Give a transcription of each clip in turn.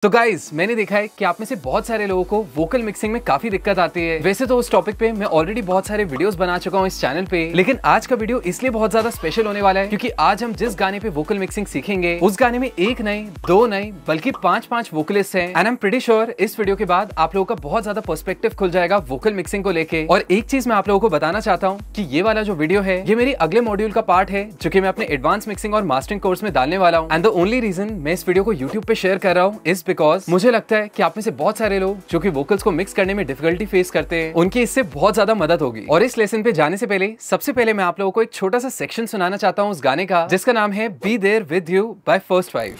तो गाइज मैंने देखा है कि आप में से बहुत सारे लोगों को वोकल मिक्सिंग में काफी दिक्कत आती है। वैसे तो उस टॉपिक पे मैं ऑलरेडी बहुत सारे वीडियोस बना चुका हूँ इस चैनल पे, लेकिन आज का वीडियो इसलिए बहुत ज्यादा स्पेशल होने वाला है क्योंकि आज हम जिस गाने पे वोकल मिक्सिंग सीखेंगे उस गाने में एक नहीं, दो नहीं, बल्कि पांच वोकलिस्ट हैं। And I am pretty sure इस वीडियो के बाद आप लोगों का बहुत ज्यादा पर्सपेक्टिव खुल जाएगा वोकल मिक्सिंग को लेके। और एक चीज मैं आप लोगों को बताना चाहता हूँ कि ये वाला जो वीडियो है ये मेरी अगले मॉड्यूल का पार्ट है जो कि मैं अपने एडवांस मिक्सिंग और मास्टरिंग कोर्स में डालने वाला हूँ। एंड द ओनली रीजन मैं इस वीडियो को यूट्यूब पे शेयर कर रहा हूँ इज बिकॉज मुझे लगता है कि आप में से बहुत सारे लोग जो कि वोकल्स को मिक्स करने में डिफिकल्टी फेस करते हैं उनकी इससे बहुत ज्यादा मदद होगी। और इस लेसन पे जाने से पहले सबसे पहले मैं आप लोगों को एक छोटा सा सेक्शन सुनाना चाहता हूँ उस गाने का जिसका नाम है be there with you by first five.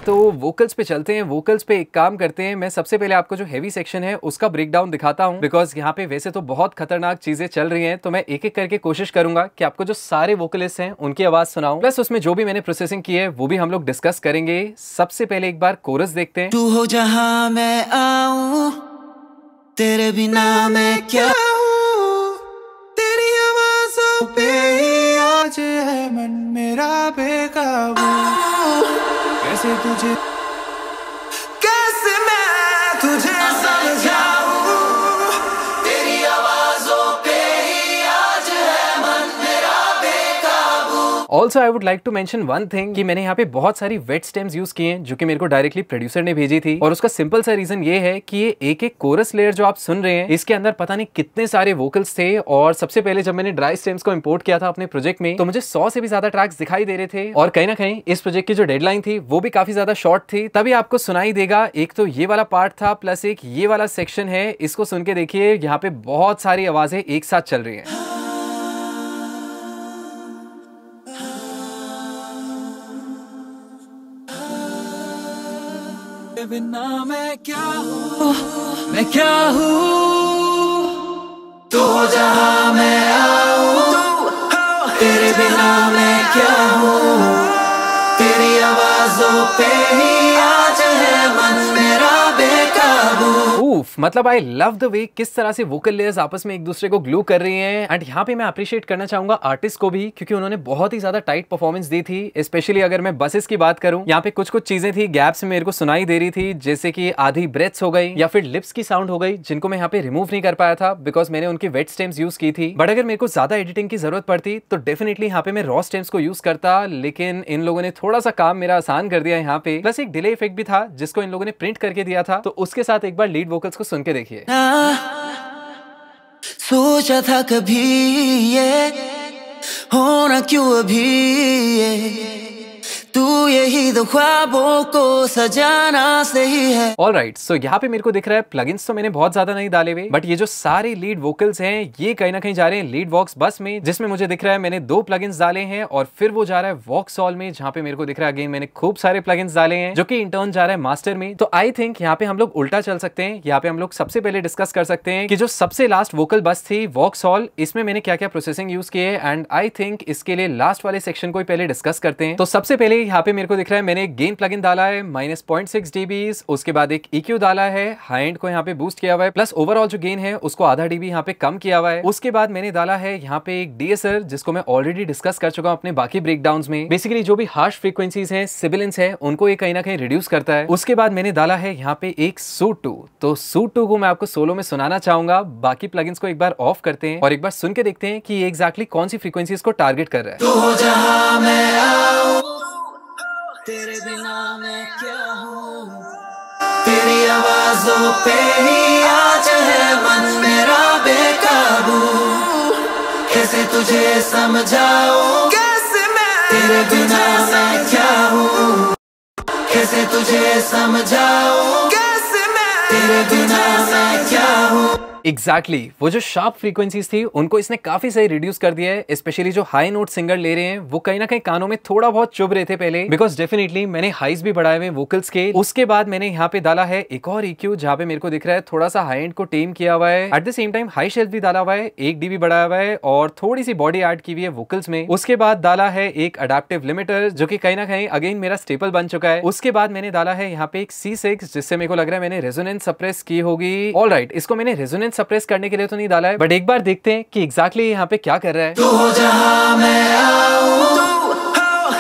तो वोकल्स पे चलते हैं, वोकल्स पे एक काम करते हैं। मैं सबसे पहले आपको जो हेवी सेक्शन है उसका ब्रेकडाउन दिखाता हूं बिकॉज यहाँ पे वैसे तो बहुत खतरनाक चीजें चल रही हैं, तो मैं एक एक करके कोशिश करूंगा कि आपको जो सारे वोकलिस्ट हैं उनकी आवाज सुनाऊं, प्लस उसमें जो भी मैंने प्रोसेसिंग की है वो भी हम लोग डिस्कस करेंगे। सबसे पहले एक बार कोरस देखते हैं। तू हो जहां मैं आऊं, तेरे बिना मैं क्या हूं, तेरी आवाज़ों पे ही आज है मन मेरा बेकाबू। कैसे मैं तुझे समझाऊं, तेरी आवाज़ों पे ही आज है मन मेरा बेकाबू। Also I would like to mention one thing कि मैंने यहाँ पे बहुत सारी वेट स्टेम्स यूज किए हैं जो कि मेरे को डायरेक्टली प्रोड्यूसर ने भेजी थी, और उसका सिंपल सा रीजन ये है कि ये एक एक कोरस लेयर जो आप सुन रहे हैं इसके अंदर पता नहीं कितने सारे वोकल्स थे। और सबसे पहले जब मैंने ड्राई स्टेम्स को इंपोर्ट किया था अपने प्रोजेक्ट में तो मुझे 100 से भी ज्यादा ट्रैक्स दिखाई दे रहे थे, और कहीं ना कहीं इस प्रोजेक्ट की जो डेडलाइन थी वो भी काफी ज्यादा शॉर्ट थी। तभी आपको सुनाई देगा एक तो ये वाला पार्ट था प्लस एक ये वाला सेक्शन है, इसको सुन के देखिए यहाँ पे बहुत सारी आवाजें एक साथ चल रही है। बिना मैं क्या हूँ, मैं क्या हूँ, तू हो जहां मैं आऊं, तेरे बिना मैं क्या हूँ, तेरी आवाज़ों पे ही आज है मन मेरा बेकाबू। मतलब आई लव द वे किस तरह से वोकल लेयर्स आपस में एक दूसरे को ग्लू कर रही हैं। एंड यहाँ पे मैं अप्रिशिएट करना चाहूंगा आर्टिस्ट को भी क्योंकि उन्होंने बहुत ही ज्यादा टाइट परफॉर्मेंस दी थी। स्पेशली अगर मैं बसेस की बात करूं, यहाँ पे कुछ चीजें थी गैप्स में मेरे को सुनाई दे रही थी, जैसे कि आधी ब्रेथ्स हो गई या फिर लिप्स की साउंड हो गई जिनको मैं यहाँ पे रिमूव नहीं कर पाया था बिकॉज मैंने उनकी वेट स्टेम्स यूज की थी। बट अगर मेरे को ज्यादा एडिटिंग की जरूरत पड़ती तो डेफिनेटली यहाँ पे मैं रॉ स्टेम्स को यूज करता, लेकिन इन लोगों ने थोड़ा सा काम मेरा आसान कर दिया यहाँ पे। प्लस एक डिले इफेक्ट भी था जिसको इन लोगों ने प्रिंट करके दिया था, तो उसके साथ एक बार लीड वोकल्स को सुन के देखिए। सोचा था कभी ये होना क्यों अभी ये, तू यही तो ख्वाबों को सजाना सही है। ऑलराइट, सो यहाँ पे मेरे को दिख रहा है प्लगइन्स तो मैंने बहुत ज्यादा नहीं डाले हुए, बट ये जो सारे लीड वोकल्स हैं ये कहीं ना कहीं जा रहे हैं लीड वॉक्स बस में, जिसमें मुझे दिख रहा है मैंने 2 प्लगइन्स डाले हैं, और फिर वो जा रहा है वॉक्सॉल में जहाँ पे मेरे को दिख रहा है अगेन मैंने खूब सारे प्लगइन्स डाले हैं जो कि इंटर्न जा रहा है मास्टर में। तो आई थिंक यहाँ पे हम लोग उल्टा चल सकते हैं। यहाँ पे हम लोग सबसे पहले डिस्कस कर सकते हैं कि जो सबसे लास्ट वोकल बस थी वॉक्सॉल, इसमें मैंने क्या क्या प्रोसेसिंग यूज किए, एंड आई थिंक इसके लिए लास्ट वाले सेक्शन को पहले डिस्कस करते हैं। तो सबसे पहले यहाँ पे मेरे को दिख रहा है मैंने एक गेन प्लगइन डाला है -0.6 dB, उसके बाद एक EQ डाला है, हाई एंड को यहाँ पे बूस्ट किया हुआ है, प्लस ओवरऑल जो गेन है उसको आधा dB यहाँ पे कम किया हुआ है। उसके बाद मैंने डाला है यहाँ पे एक DSR जिसको मैं ऑलरेडी डिस्कस कर चुका हूँ अपने बाकी ब्रेकडाउन्स में। बेसिकली जो भी हार्श फ्रीक्वेंसीज हैं, सिबिलेंस है, उनको ये कहीं ना कहीं रिड्यूस करता है। उसके बाद मैंने डाला है यहाँ पे एक सूट 2, तो सूट 2 को मैं आपको सोलो में सुनाना चाहूंगा। बाकी प्लगइन्स को एक बार ऑफ करते हैं और एक बार सुन के देखते हैं कि ये एग्जैक्टली कौन सी फ्रीक्वेंसीज को टारगेट कर रहा है। तू हो जहां मैं आऊं, तेरे बिना मैं क्या हूँ, तेरी आवाज़ों पे ही आज है मन मेरा बेकाबू। कैसे तुझे समझाऊं, कैसे मैं तेरे बिना मैं क्या हूँ, कैसे तुझे समझाऊं, कैसे मैं तेरे बिना मैं क्या हूँ। एग्जैक्टली वो जो शार्प फ्रीक्वेंसीज थी उनको इसने काफी सही रिड्यूस कर दिया है। स्पेशली जो हाई नोट सिंगर ले रहे हैं वो कहीं ना कहीं कानों में थोड़ा बहुत चुभ रहे थे पहले, बिकॉज डेफिनेटली मैंने हाइज भी बढ़ाए हुए वोकल्स के। उसके बाद मैंने यहाँ पे डाला है एक और EQ जहाँ पे मेरे को दिख रहा है थोड़ा सा हाई एंड को टेम किया हुआ है। At the same time high shelf भी डाला हुआ है, 1 dB बढ़ाया हुआ है और थोड़ी सी बॉडी ऐड की हुई है वोकल्स में। उसके बाद डाला है एक अडेप्टिव लिमिटर जो कि कहीं ना कहीं अगेन मेरा स्टेपल बन चुका है। उसके बाद मैंने डाला है यहाँ पे एक C6 जिससे मेरे को लग रहा है मैंने रेजोनेंस सप्रेस की होगी। ऑलराइट, इसको मैंने रेजोनेंस सप्रेस करने के लिए तो नहीं डाला है, बट एक बार देखते हैं कि एग्जैक्टली यहाँ पे क्या कर रहा है। तू हो जहां मैं आऊं,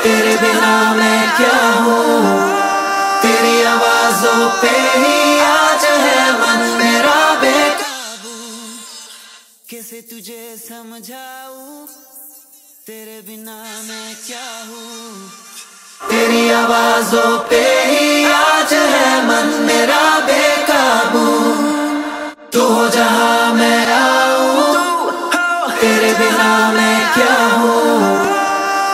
तेरे बिना मैं क्या हूँ, तेरी आवाजों पे ही आज है मन मेरा बेकाबू, कैसे तुझे समझाऊं, तेरे बिना मैं क्या हूँ, तेरी आवाजों पे ही आज है मन मेरा बेकाबू, तू हो जहां मैं आऊं, तेरे बिना मैं क्या हूँ,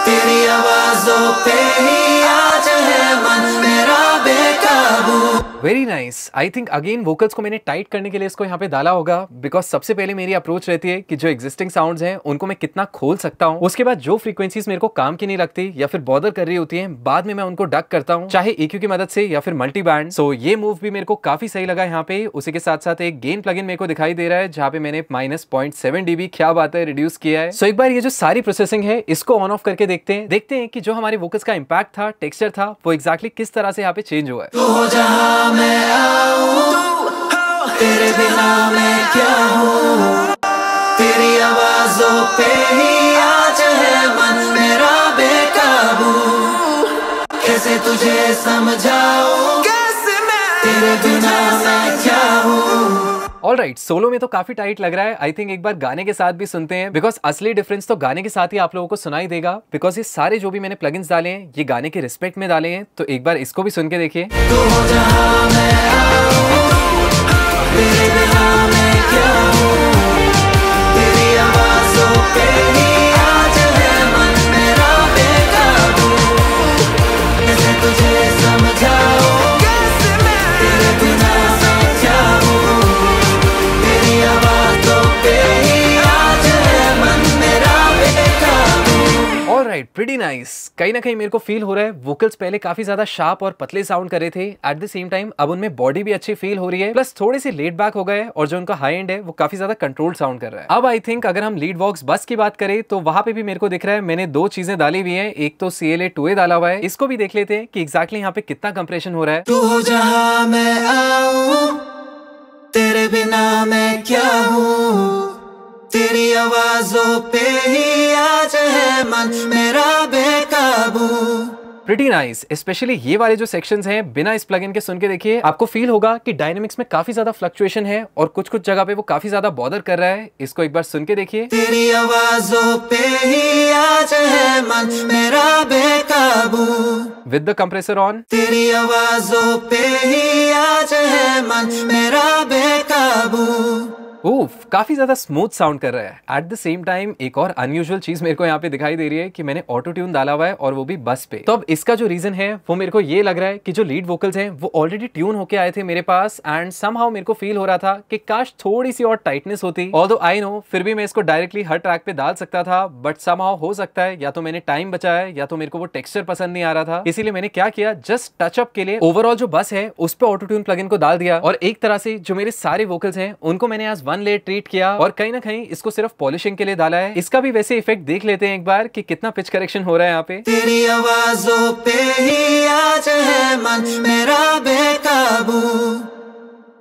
तेरी आवाजों पे ही आज है मन मेरा बेकाबू। Very nice. I think again vocals को मैंने टाइट करने के लिए इसको यहाँ पे डाला होगा, बिकॉज सबसे पहले मेरी अप्रोच रहती है कि जो एग्जिस्टिंग साउंड्स हैं उनको मैं कितना खोल सकता हूँ। उसके बाद जो फ्रीक्वेंसीज मेरे को काम की नहीं लगती या फिर बॉदर कर रही होती हैं, बाद में मैं उनको डक करता हूँ, चाहे EQ की मदद से या फिर मल्टी बैंड। सो ये मूव भी मेरे को काफी सही लगा यहाँ पे। उसी के साथ साथ एक गेन प्लगइन मेरे को दिखाई दे रहा है जहाँ पे मैंने -0.7 dB क्या बात है रिड्यूस किया है। सो एक बार ये जो सारी प्रोसेसिंग है इसको ऑन ऑफ करके देखते हैं कि जो हमारे वोकल्स का इम्पैक्ट था, टेक्सचर था, वो एग्जैक्टली किस तरह से यहाँ पे चेंज हुआ है। तू हो जहां मैं आऊं, तेरे बिना मैं क्या हूँ, तेरी आवाजों पे ही आज है मन मेरा बेकाबू, कैसे तुझे समझाऊं, तेरे बिना मैं क्या हूँ। ऑलराइट, सोलो में तो काफी टाइट लग रहा है। आई थिंक एक बार गाने के साथ भी सुनते हैं, बिकॉज असली डिफरेंस तो गाने के साथ ही आप लोगों को सुनाई देगा, बिकॉज ये सारे जो भी मैंने प्लगइन्स डाले हैं ये गाने के रिस्पेक्ट में डाले हैं। तो एक बार इसको भी सुन के देखिए। तू हो जहां मैं आऊं, तेरे बिना मैं क्या हूँ, तेरी आवाजों पे ही आज है मन मेरा बेकाबू, कैसे तुझे समझाऊं, तेरे बिना मैं क्या हूँ, तेरी आवाजों पे ही आज है मन मेरा बेकाबू। Alright, pretty nice. कहीं ना कहीं मेरे को फील हो रहा है वोकल्स पहले काफी ज्यादा शार्प और पतले साउंड कर रहे थे, एट द सेम टाइम अब उनमें बॉडी भी अच्छी फील हो रही है, प्लस थोड़े से लेट बैक हो गए और जो उनका हाई एंड है वो काफी ज्यादा कंट्रोल्ड साउंड कर रहा है। अब आई थिंक अगर हम लीड वॉक्स बस की बात करें तो वहां पे भी मेरे को दिख रहा है मैंने 2 चीजें डाली हुई है। एक तो CLA 2A डाला हुआ है, इसको भी देख लेते हैं कि एग्जैक्टली यहाँ पे कितना कंप्रेशन हो रहा है। तू हो जहां मैं आऊं, तेरे बिना मैं क्या हूँ, तेरी आवाजों पे ही आज है मन मेरा बेकाबू। Pretty nice. स्पेशली ये वाले जो सेक्शंस हैं बिना इस प्लगइन के सुन के देखिए, आपको फील होगा कि डायनेमिक्स में काफी ज्यादा फ्लक्चुएशन है और कुछ कुछ जगह पे वो काफी ज्यादा बॉदर कर रहा है। इसको एक बार सुन के देखिए। तेरी आवाजों पे ही आज है मन मेरा बेकाबू, विद द कंप्रेसर ऑन। तेरी आवाजों पे ही आज है मन मेरा बेकाबू। उफ, काफी ज्यादा स्मूथ साउंड कर रहा है। एट द सेम टाइम एक और अनयूजुअल चीज मेरे को यहाँ पे दिखाई दे रही है कि मैंने ऑटो ट्यून डाला हुआ है और वो भी बस पे। तो अब इसका जो रीजन है वो मेरे को ये लग रहा है कि जो लीड वोकल्स हैं वो ऑलरेडी ट्यून होके आए थे मेरे पास, एंड समहाउ मेरे को फील हो रहा था कि काश थोड़ी सी और टाइटनेस होती। ऑल्दो आई नो फिर भी मैं इसको डायरेक्टली हर ट्रैक पे डाल सकता था, बट समहाउ हो सकता है या तो मैंने टाइम बचाया या तो मेरे को वो टेक्सचर पसंद नहीं आ रहा था। इसीलिए मैंने क्या किया, जस्ट टचअप के लिए ओवरऑल जो बस है उस पे ऑटो ट्यून प्लगइन को डाल दिया और एक तरह से जो मेरे सारे वोकल्स हैं उनको मैंने आज 1 लेयर ट्रीट किया और कहीं ना कहीं इसको सिर्फ पॉलिशिंग के लिए डाला है। इसका भी वैसे इफेक्ट देख लेते हैं एक बार कि कितना पिच करेक्शन हो रहा है यहाँ पे। तेरी आवाजों पे ही आज है मन मेरा बेकाबू,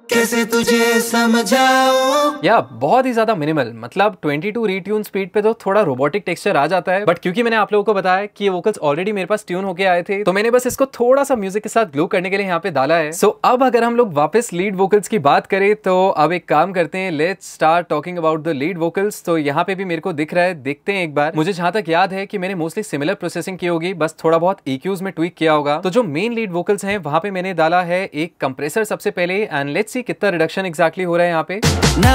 कैसे तुझे समझाऊं। या बहुत ही ज्यादा मिनिमल, मतलब 22 रीट्यून स्पीड पे तो थोड़ा रोबोटिक टेक्सचर आ जाता है, बट क्योंकि मैंने आप लोगों को बताया कि ये वोकल्स ऑलरेडी मेरे पास ट्यून होके आए थे तो मैंने बस इसको थोड़ा सा म्यूजिक के साथ ग्लो करने के लिए यहाँ पे डाला है। सो अब अगर हम लोग वापस लीड वोकल्स की बात करें तो अब एक काम करते हैं, let's start talking about the lead vocals. तो यहाँ पे भी मेरे को दिख रहा है, देखते हैं एक बार। मुझे जहां तक याद है कि मैंने मोस्टली सिमिलर प्रोसेसिंग की होगी, बस थोड़ा बहुत EQs में ट्वीक किया होगा। तो जो मेन लीड वोकल्स हैं वहां पे मैंने डाला है एक कंप्रेसर सबसे पहले, एंड लेट्स सी कितना रिडक्शन एग्जैक्टली हो रहा है यहाँ पे। ना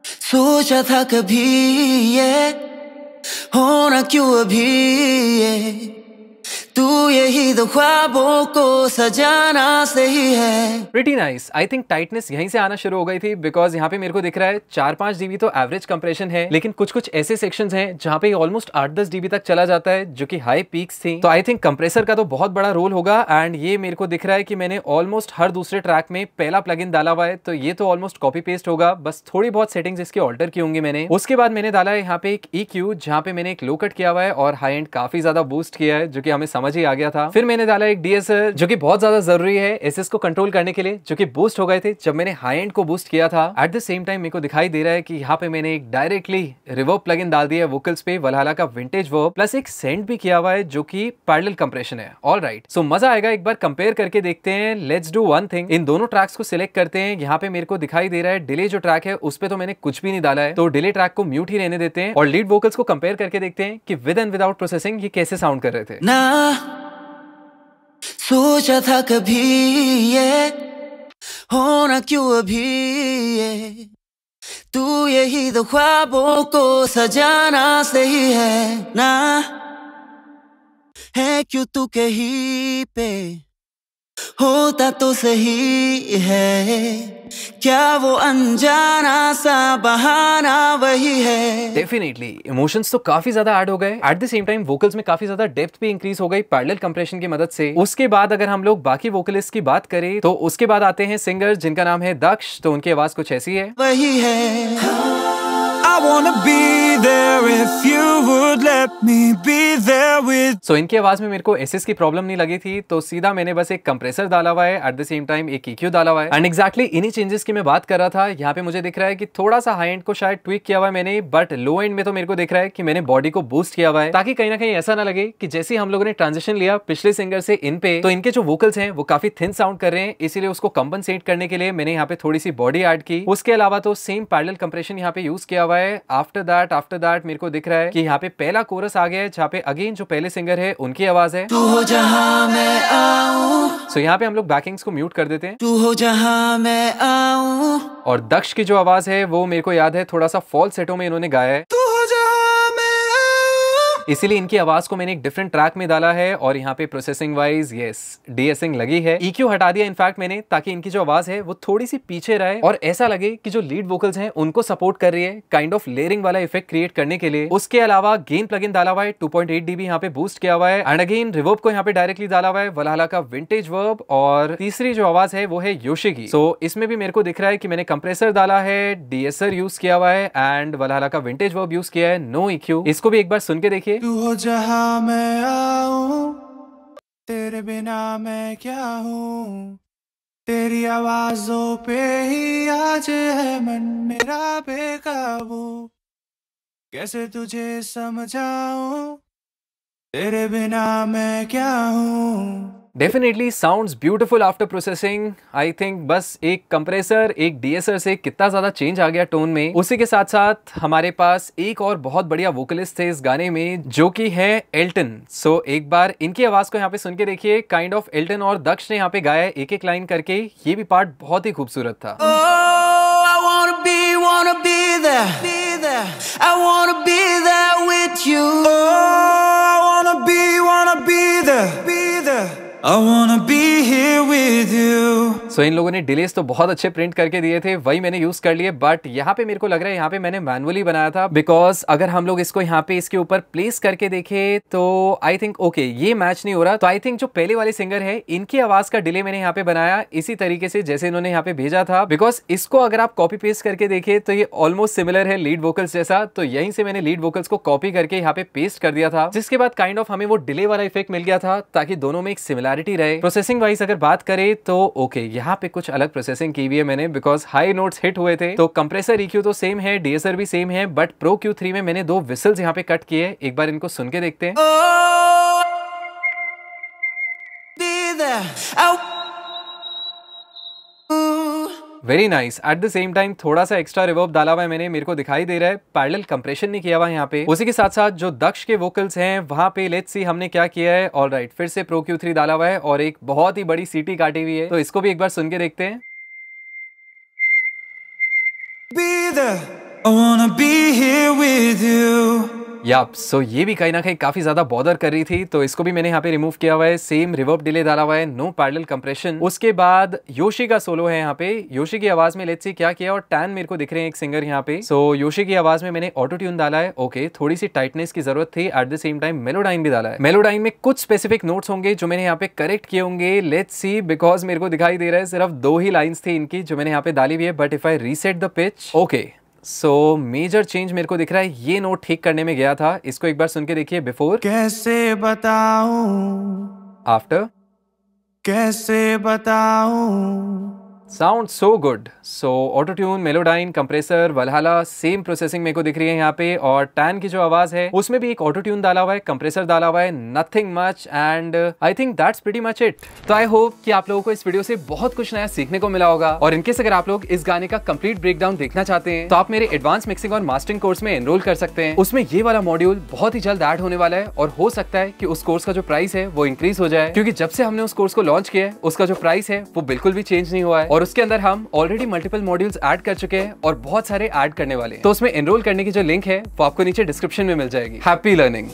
सोचा था कभी ये होना क्यों अभी ये, तू यही तो ख्वाबों को सजाना सही है। Pretty nice. I think tightness यहीं से आना शुरू हो गई थी, बिकॉज यहाँ पे मेरे को दिख रहा है 4-5 dB तो एवरेज कंप्रेशन है, लेकिन कुछ कुछ ऐसे सेक्शंस हैं जहाँ पे ऑलमोस्ट 8-10 dB तक चला जाता है, जो कि हाई पीक्स थी। तो आई थिंक कंप्रेसर का तो बहुत बड़ा रोल होगा। एंड ये मेरे को दिख रहा है कि मैंने ऑलमोस्ट हर दूसरे ट्रैक में पहला प्लगइन डाला हुआ है, तो ये तो ऑलमोस्ट कॉपी पेस्ट होगा, बस थोड़ी बहुत सेटिंग्स इसके ऑल्टर की होंगी मैंने। उसके बाद मैंने डाला है यहाँ पे एक EQ, जहाँ पे मैंने एक लो कट किया हुआ है और हाई एंड काफी ज्यादा बूस्ट किया है, जो कि हमें समझ ही आ गया था। फिर मैंने डाला एक DSR, जो कि बहुत ज्यादा जरूरी है एसएस को कंट्रोल करने के लिए, जो कि बूस्ट हो गए थे जब मैंने हाई एंड को बूस्ट किया था। एट द सेम टाइम मेरे को दिखाई दे रहा है कि यहाँ पे मैंने एक डायरेक्टली रिवर्ब प्लगइन डाल दिया है वोकल्स पे, वलहला का विंटेज वर्ब, प्लस एक सेंड भी किया हुआ है जो कि पैरेलल कंप्रेशन है। ऑलराइट, सो मजा आएगा, एक बार कंपेयर करके देखते हैं। लेट्स डू वन थिंग, इन दोनों ट्रैक्स को सिलेक्ट करते हैं। यहाँ पे मेरे को दिखाई दे रहा है डिले जो ट्रैक है उस पे तो मैंने कुछ भी नहीं डाला है, तो डिले ट्रैक को म्यूट ही रहने देते हैं और लीड वोकल्स को कंपेयर करके देखते हैं कि विद एंड विदाउट प्रोसेसिंग ये कैसे साउंड कर रहे थे। ना सोचा था कभी ये होना क्यों अभी ये, तू यही तो ख्वाबों को सजाना सही है ना, है क्यों तू कहीं पे होता तो सही है, क्या वो अनजाना सा बहाना वही है। डेफिनेटली इमोशंस तो काफी ज्यादा ऐड हो गए। At the same time vocals में काफी ज्यादा डेप्थ भी इंक्रीज हो गई पैरेलल कंप्रेशन की मदद से। उसके बाद अगर हम लोग बाकी वोकलिस्ट की बात करें तो उसके बाद आते हैं सिंगर जिनका नाम है दक्ष, तो उनकी आवाज कुछ ऐसी है। वही है I wanna be there if you would let me be there with। So इनकी आवाज में मेरे को एसएस की प्रॉब्लम नहीं लगी थी, तो सीधा मैंने बस एक कंप्रेसर डाला हुआ है, एट द सेम टाइम एक EQ डाला हुआ है। एंड एक्जैक्टली इन्हीं चेंजेस की मैं बात कर रहा था। यहाँ पे मुझे दिख रहा है कि थोड़ा सा हाई एंड को शायद ट्विक किया हुआ है मैंने, बट लो एंड में तो मेरे को दिख रहा है कि मैंने बॉडी को बूस्ट किया हुआ है, ताकि कहीं ना कहीं ऐसा ना लगे कि जैसे हम लोगों ने ट्रांजिशन लिया पिछले सिंगर से इन पे, तो इनके जो वोकल्स हैं वो काफी थिन साउंड कर रहे हैं, इसीलिए उसको कंपनसेट करने के लिए मैंने यहाँ पे थोड़ी सी बॉडी ऐड की। उसके अलावा तो सेम पैरेलल कंप्रेशन यहाँ पे यूज किया हुआ है। आफ्टर दैट मेरे को दिख रहा है कि यहाँ पे पहला कोरस आ गया है, जहाँ पे अगेन जो पहले सिंगर है उनकी आवाज है। तू हो जहां मैं आऊं। सो यहाँ पे हम लोग बैकिंग्स को म्यूट कर देते हैं। तू हो जहां मैं आऊं। और दक्ष की जो आवाज है वो मेरे को याद है थोड़ा सा फॉल सेटों में इन्होंने गाया है, तू हो जहां मैं आऊं। इसीलिए इनकी आवाज को मैंने एक डिफरेंट ट्रैक में डाला है। और यहाँ पे प्रोसेसिंग वाइज यस डीएसिंग लगी है, EQ हटा दिया इनफैक्ट मैंने, ताकि इनकी जो आवाज है वो थोड़ी सी पीछे रहे और ऐसा लगे कि जो लीड वोकल्स हैं उनको सपोर्ट कर रही है, काइंड ऑफ लेयरिंग वाला इफेक्ट क्रिएट करने के लिए। उसके अलावा गेन प्लगइन डाला हुआ है, 2.8 dB यहाँ पे बूस्ट किया हुआ है। एंड अगेन रिवर्ब को यहाँ पे डायरेक्टली डाला हुआ है, वलहला का विंटेज वर्ब। और तीसरी जो आवाज है वो है योशी की। सो इसमें भी मेरे को दिख रहा है कि मैंने कंप्रेसर डाला है, DSR यूज किया हुआ है एंड वलहला का विंटेज वर्ब यूज किया है, नो EQ। इसको भी एक बार सुन के देखिए। तू हो जहां मैं आऊं, तेरे बिना मैं क्या हूं, तेरी आवाजों पे ही आज है मन मेरा बेकाबू, कैसे तुझे समझाऊं, तेरे बिना मैं क्या हूं। Definitely sounds beautiful after processing. I think बस एक कंप्रेसर एक DSR से कितना ज्यादा चेंज आ गया टोन में। उसी के साथ साथ हमारे पास एक और बहुत बढ़िया वोकलिस्ट थे इस गाने में, जो कि है एल्टन। सो एक बार इनकी आवाज को यहाँ पे सुन के देखिए। काइंड ऑफ एल्टन और दक्ष ने यहाँ पे गाया एक एक लाइन करके, ये भी पार्ट बहुत ही खूबसूरत था। I wanna be here with you। So इन लोगों ने डिलेस तो बहुत अच्छे प्रिंट करके दिए थे, वही मैंने यूज कर लिए। बट यहाँ पे मेरे को लग रहा है यहाँ पे मैंने मैनुअली बनाया था, बिकॉज अगर हम लोग इसको यहाँ पे इसके ऊपर प्लेस करके देखें तो आई थिंक ओके ये मैच नहीं हो रहा। तो आई थिंक जो पहले वाले सिंगर है इनकी आवाज का डिले मैंने यहाँ पे बनाया इसी तरीके से जैसे इन्होंने यहाँ पे भेजा था, बिकॉज इसको अगर आप कॉपी पेस्ट करके देखें तो ये ऑलमोस्ट सिमिलर है लीड वोकल्स जैसा। तो यहीं से मैंने लीड वोकल्स को कॉपी करके यहाँ पे पेस्ट कर दिया था, जिसके बाद काइंड ऑफ हमें वो डिले वाला इफेक्ट मिल गया था, ताकि दोनों में एक सिमिलैरिटी रहे। प्रोसेसिंग वाइज अगर बात करें तो ओके यहाँ पे कुछ अलग प्रोसेसिंग की हुई है मैंने, बिकॉज हाई नोट्स हिट हुए थे। तो कंप्रेसर EQ तो सेम है, DSR भी सेम है, बट प्रो Q3 में मैंने 2 विसल्स यहाँ पे कट किए। एक बार इनको सुन के देखते हैं। Very nice. At the same time थोड़ा सा एक्स्ट्रा रिवर्ब डाला हुआ है मैंने, मेरे को दिखाई दे रहा है पैरेलल कंप्रेशन नहीं किया हुआ है यहाँ पे। उसी के साथ साथ जो दक्ष के वोकल्स हैं वहां पे लेट्स सी हमने क्या किया है। ऑलराइट, फिर से प्रो Q3 डाला हुआ है और एक बहुत ही बड़ी सीटी काटी हुई है, तो इसको भी एक बार सुन के देखते हैं। Be there, I wanna be here with you। याप सो ये भी कहीं ना कहीं काफी ज्यादा बॉदर कर रही थी, तो इसको भी मैंने यहाँ पे रिमूव किया हुआ है। सेम रिवर्ब डिले डाला हुआ है, नो पैरेलल कंप्रेशन। उसके बाद योशी का सोलो है यहाँ पे। योशी की आवाज में लेट्स सी क्या किया, और टैन मेरे को दिख रहे हैं एक सिंगर यहाँ पे। सो योशी की आवाज में मैंने ऑटो ट्यून डाला है। ओके, थोड़ी सी टाइटनेस की जरूरत थी, एट द सेम टाइम मेलोडाइन भी डाला है। मेलोडाइन में कुछ स्पेसिफिक नोट्स होंगे जो मैंने यहाँ पे करेक्ट किए होंगे। लेट्स सी, बिकॉज मेरे को दिखाई दे रहा है सिर्फ 2 ही लाइन्स थी इनकी जो मैंने यहाँ पे डाली हुई है। But if I reset the pitch, okay, so major change मेरे को दिख रहा है। ये नोट ठीक करने में गया था, इसको एक बार सुन के देखिए। बिफोर कैसे बताऊं, आफ्टर कैसे बताऊं, sound so good. So auto tune, Melodyne, compressor, Valhalla same processing मेरे को दिख रही है यहाँ पे। और टैन की जो आवाज है उसमें भी एक ऑटो ट्यून डाला हुआ है, कंप्रेसर डाला हुआ है, nothing much, and I think that's pretty much it. तो आई होप कि आप लोगों को इस वीडियो से बहुत कुछ नया सीखने को मिला होगा। और इनकेस अगर आप लोग इस गाने का कंप्लीट ब्रेकडाउन देखना चाहते हैं तो आप मेरे एडवांस मिक्सिंग और मास्टरिंग कोर्स में एनरोल कर सकते हैं। उसमें ये वाला मॉड्यूल बहुत ही जल्द ऐड होने वाला है, और हो सकता है कि उस कोर्स का जो प्राइस है वो इंक्रीज हो जाए, क्योंकि जब से हमने उस कोर्स को लॉन्च किया है उसका जो प्राइस है वो बिल्कुल भी चेंज नहीं हुआ है। और उसके अंदर हम ऑलरेडी मल्टीपल मॉड्यूल्स ऐड कर चुके हैं और बहुत सारे ऐड करने वाले हैं। तो उसमें एनरोल करने की जो लिंक है वो आपको नीचे डिस्क्रिप्शन में मिल जाएगी। Happy learning.